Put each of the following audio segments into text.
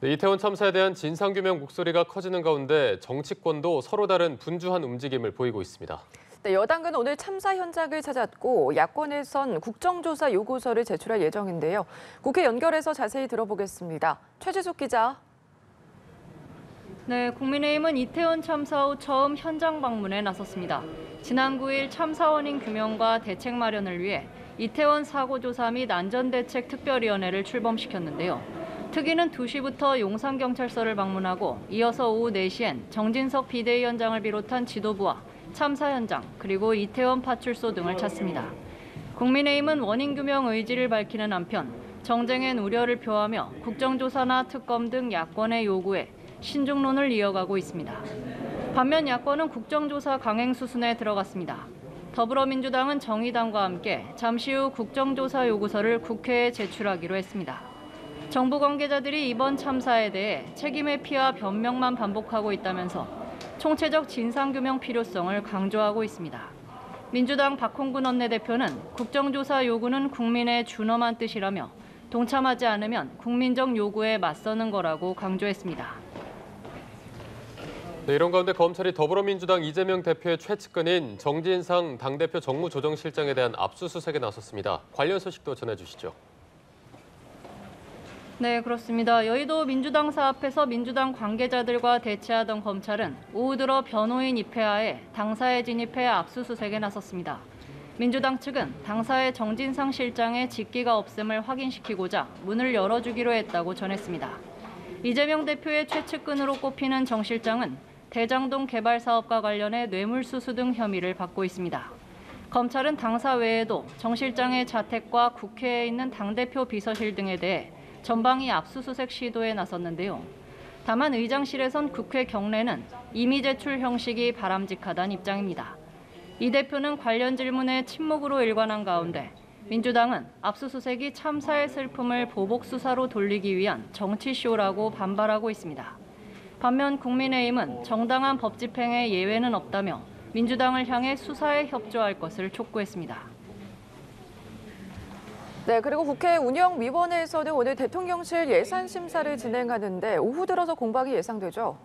네, 이태원 참사에 대한 진상규명 목소리가 커지는 가운데 정치권도 서로 다른 분주한 움직임을 보이고 있습니다. 네, 여당은 오늘 참사 현장을 찾았고 야권에선 국정조사 요구서를 제출할 예정인데요. 국회 연결해서 자세히 들어보겠습니다. 최지숙 기자. 네, 국민의힘은 이태원 참사 후 처음 현장 방문에 나섰습니다. 지난 9일 참사 원인 규명과 대책 마련을 위해 이태원 사고 조사 및 안전대책 특별위원회를 출범시켰는데요. 특위는 2시부터 용산경찰서를 방문하고 이어서 오후 4시엔 정진석 비대위원장을 비롯한 지도부와 참사 현장, 그리고 이태원 파출소 등을 찾습니다. 국민의힘은 원인 규명 의지를 밝히는 한편 정쟁엔 우려를 표하며 국정조사나 특검 등 야권의 요구에 신중론을 이어가고 있습니다. 반면 야권은 국정조사 강행 수순에 들어갔습니다. 더불어민주당은 정의당과 함께 잠시 후 국정조사 요구서를 국회에 제출하기로 했습니다. 정부 관계자들이 이번 참사에 대해 책임의 피와 변명만 반복하고 있다면서 총체적 진상규명 필요성을 강조하고 있습니다. 민주당 박홍근 원내대표는 국정조사 요구는 국민의 준엄한 뜻이라며 동참하지 않으면 국민적 요구에 맞서는 거라고 강조했습니다. 네, 이런 가운데 검찰이 더불어민주당 이재명 대표의 최측근인 정진상 당대표 정무조정실장에 대한 압수수색에 나섰습니다. 관련 소식도 전해주시죠. 네, 그렇습니다. 여의도 민주당사 앞에서 민주당 관계자들과 대치하던 검찰은 오후 들어 변호인 입회하에 당사에 진입해 압수수색에 나섰습니다. 민주당 측은 당사의 정진상 실장의 직기가 없음을 확인시키고자 문을 열어주기로 했다고 전했습니다. 이재명 대표의 최측근으로 꼽히는 정 실장은 대장동 개발 사업과 관련해 뇌물수수 등 혐의를 받고 있습니다. 검찰은 당사 외에도 정 실장의 자택과 국회에 있는 당대표 비서실 등에 대해 전방위 압수수색 시도에 나섰는데요. 다만 의장실에선 국회 경내는 임의 제출 형식이 바람직하다는 입장입니다. 이 대표는 관련 질문에 침묵으로 일관한 가운데 민주당은 압수수색이 참사의 슬픔을 보복 수사로 돌리기 위한 정치쇼라고 반발하고 있습니다. 반면 국민의힘은 정당한 법 집행에 예외는 없다며 민주당을 향해 수사에 협조할 것을 촉구했습니다. 네, 그리고 국회 운영위원회에서는 오늘 대통령실 예산심사를 진행하는데 오후 들어서 공방이 예상되죠?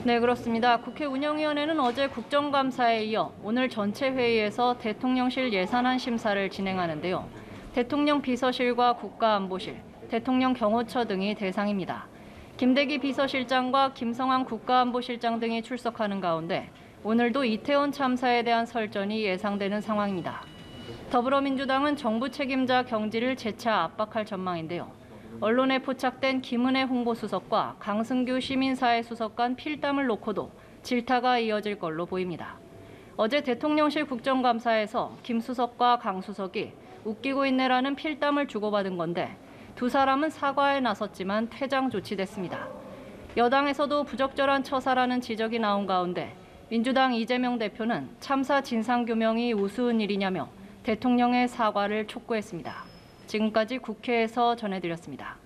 네, 그렇습니다. 국회 운영위원회는 어제 국정감사에 이어 오늘 전체 회의에서 대통령실 예산안 심사를 진행하는데요. 대통령 비서실과 국가안보실, 대통령 경호처 등이 대상입니다. 김대기 비서실장과 김성환 국가안보실장 등이 출석하는 가운데 오늘도 이태원 참사에 대한 설전이 예상되는 상황입니다. 더불어민주당은 정부 책임자 경질을 재차 압박할 전망인데요. 언론에 포착된 김은혜 홍보수석과 강승규 시민사회수석 간 필담을 놓고도 질타가 이어질 걸로 보입니다. 어제 대통령실 국정감사에서 김 수석과 강 수석이 웃기고 있네라는 필담을 주고받은 건데 두 사람은 사과에 나섰지만 퇴장 조치됐습니다. 여당에서도 부적절한 처사라는 지적이 나온 가운데 민주당 이재명 대표는 참사 진상규명이 우스운 일이냐며 대통령의 사과를 촉구했습니다. 지금까지 국회에서 전해드렸습니다.